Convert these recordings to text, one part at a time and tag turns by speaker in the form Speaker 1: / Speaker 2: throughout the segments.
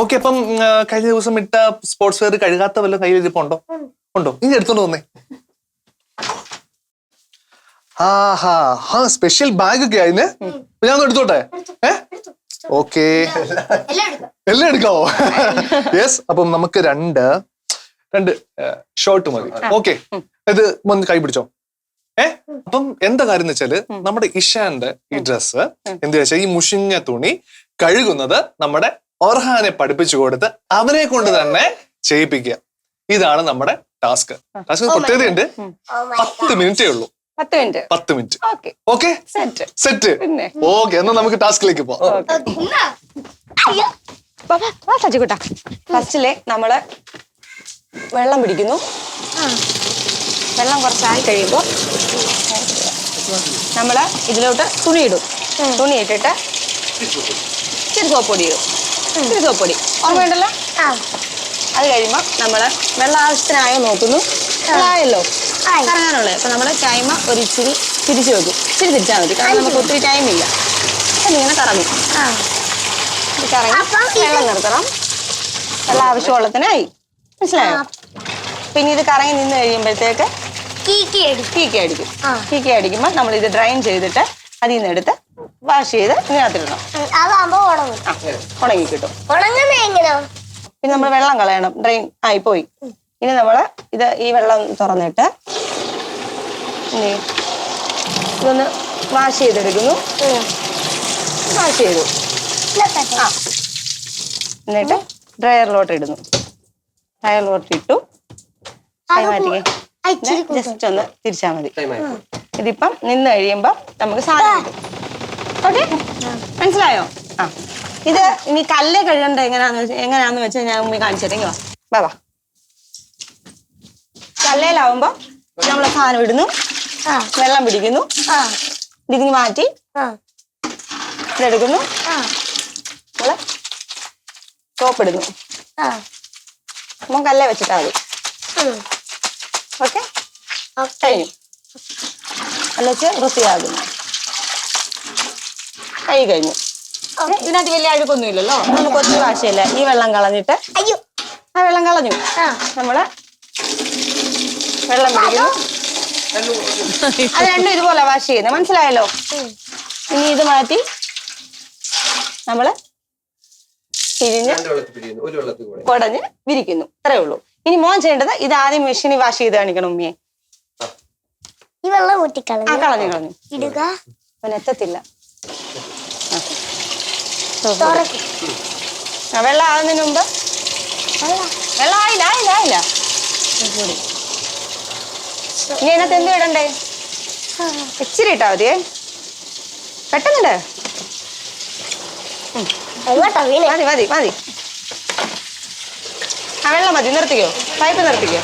Speaker 1: Okay, അപ്പം കഴിഞ്ഞ ദിവസം ഇട്ട സ്പോർട്സ് വെയർ കഴുകാത്ത വല്ല കയ്യിലിരിപ്പുണ്ടോ? ഉണ്ടോ? ഇനി എടുത്തോണ്ട് വന്നേ. സ്പെഷ്യൽ ബാഗ് ഒക്കെ ആയിന്. ഞാൻ ഒന്ന് എടുത്തോട്ടെ? ഓക്കെ, എല്ലാം എടുക്കാവോ? യെസ്. അപ്പം നമുക്ക് രണ്ട് ഷർട്ട് മതി. ഓക്കെ, ഇത് ഒന്ന് കൈ പിടിച്ചോ. അപ്പം എന്താ കാര്യം എന്ന് വെച്ചാല്, നമ്മുടെ ഇഷാന്റെ ഈ ഡ്രസ്സ് എന്ത് വെച്ചാൽ ഈ മുഷിഞ്ഞ തുണി കഴുകുന്നത് നമ്മുടെ ഒർഹാനെ പഠിപ്പിച്ചു കൊടുത്ത് അവനെ കൊണ്ട് തന്നെ ചെയ്യിപ്പിക്കുക. ഇതാണ് നമ്മുടെ ടാസ്ക്. പ്രത്യേകതയുണ്ട്. 10 മിനിറ്റേ ഉള്ളൂ. 10 മിനിറ്റ്. Okay, set. ഓക്കെ, എന്നാ നമുക്ക് ടാസ്കിലേക്ക് പോവാം.
Speaker 2: ഫസ്റ്റില് നമ്മള് വെള്ളം പിടിക്കുന്നു. വെള്ളം കുറച്ചായി കഴിയുമ്പോൾ നമ്മള് ഇതിലോട്ട് തുണി ഇടും. തുണി ഇട്ടിട്ട് ഇച്ചിരി സോപ്പൊടി ഇടും. ഇച്ചിരി സോപ്പൊടി ഓർമ്മയുണ്ടല്ലോ. അത് കഴിയുമ്പോൾ നമ്മള് വെള്ളം ആവശ്യത്തിനായോ നോക്കുന്നു. ആയല്ലോ കറങ്ങാനുള്ളത്. അപ്പൊ നമ്മള് ടൈം ഒരു ഇച്ചിരി തിരിച്ചു വെക്കും. ഇച്ചിരി തിരിച്ചാൽ മതി, കാരണം നമുക്ക് ഒത്തിരി ടൈമില്ല. അതിങ്ങനെ കറങ്ങും. കറങ്ങി വെള്ളം നിർത്തണം. വെള്ളം ആവശ്യമുള്ളതിനായി. മനസ്സിലായോ? പിന്നെ ഇത് കറങ്ങി നിന്ന് കഴിയുമ്പോഴത്തേക്ക് കീക്കി അടിക്കും. കീക്കി അടിക്കുമ്പോൾ നമ്മൾ ഇത് ഡ്രൈൻ ചെയ്തിട്ട് അതിൽ നിന്ന് എടുത്ത് വാഷ് ചെയ്ത് ഇതിനകത്തിടണം. ഉണങ്ങി കിട്ടും. പിന്നെ നമ്മൾ വെള്ളം കളയണം. ഡ്രൈൻ ആയി പോയി. ഇനി നമ്മള് ഈ വെള്ളം തുറന്നിട്ട് ഇതൊന്ന് വാഷ് ചെയ്തെടുക്കുന്നു. വാഷ് ചെയ്തു. എന്നിട്ട് ഡ്രയറിലോട്ട് ഇടുന്നു. ഡ്രയറിലോട്ട് ഇട്ടു. ജസ്റ്റ് ഒന്ന് തിരിച്ചാൽ മതി. ഇതിപ്പം നിന്ന് കഴിയുമ്പോ നമുക്ക് സാധനം കിട്ടും. ഓക്കെ, മനസ്സിലായോ? ഇത് ഇനി കല്ല് കഴുകണ്ട എങ്ങനെയാന്ന് വെച്ചാൽ ഞാൻ ഉമ്മി കാണിച്ചു തരാം. വാ. കല്ലേലാവുമ്പോ നമ്മളെ സാധനം ഇടുന്നു. വെള്ളം പിടിക്കുന്നു. ഇതിന് മാറ്റി ഇതെടുക്കുന്നു. നമ്മള് സോപ്പ് ഇടുന്നു. അപ്പം കല്ലേ വെച്ചിട്ടാ മതി. ഓക്കെ, കഴിഞ്ഞു. എന്നുവെച്ച് വൃത്തിയാകുന്നു. കൈ കഴിഞ്ഞു. ഇതിനകത്ത് വലിയ അഴുക്കൊന്നും ഇല്ലല്ലോ. നമുക്ക് ഒത്തിരി വാശിയല്ല. ഈ വെള്ളം കളഞ്ഞിട്ട് ആ വെള്ളം കളഞ്ഞു. നമ്മള് വെള്ളം പിടിക്കുന്നു. അത് രണ്ടും ഇതുപോലെ വാഷ് ചെയ്യുന്നത്. മനസ്സിലായല്ലോ? ഇനി ഇത് മാറ്റി നമ്മള് പിഴിഞ്ഞ് കുടഞ്ഞ് വിരിക്കുന്നു. ഇത്രേ ഉള്ളൂ. ഇനി മോൻ ചെയ്യേണ്ടത് ഇത് ആദ്യം മെഷീനിൽ വാഷ് ചെയ്ത് കാണിക്കണം. ഉമ്മിയെ കളഞ്ഞു ഇടുക. അവൻ എത്തത്തില്ല. വെള്ളം ആകുന്നതിന് മുമ്പ് വെള്ളം ആയില്ല. ഇനി അതിനകത്ത് എന്ത് ഇടണ്ടേ? ഇച്ചിരി ഇട്ടാ മതിയേ. പെട്ടെന്നുണ്ട്. മതി. ആ വെള്ളം മതി. നിർത്തിക്കോ. പൈപ്പ് നിർത്തിക്കോ.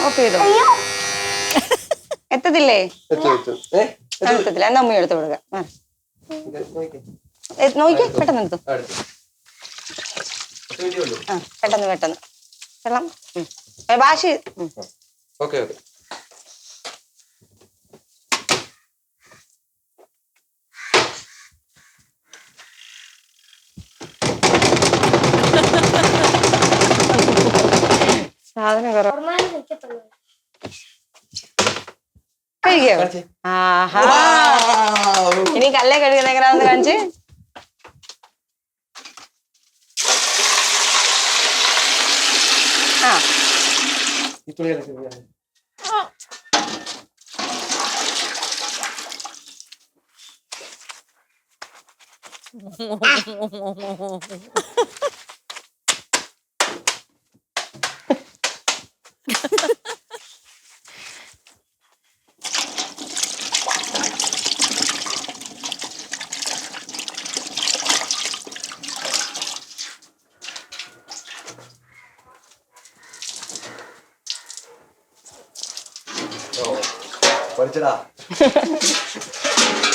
Speaker 2: ഓഫ് ചെയ്തോ? എത്തത്തില്ലേ? എത്തത്തില്ല. എന്നാ ഉമ്മ എടുത്ത് കൊടുക്ക. നോക്കി പെട്ടെന്ന് എടുത്തു. പെട്ടെന്ന് വെള്ളം വാഷ്. സാധനം കഴിക്കോ? ഇനി കല്ലേ കഴുകുന്ന എങ്ങനെയാണെന്ന് കാണിച്ച്.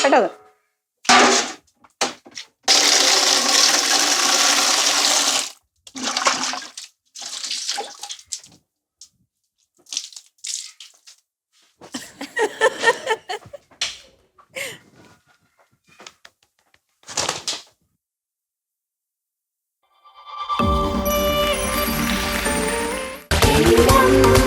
Speaker 2: പെട്ടെന്ന്
Speaker 3: Bye.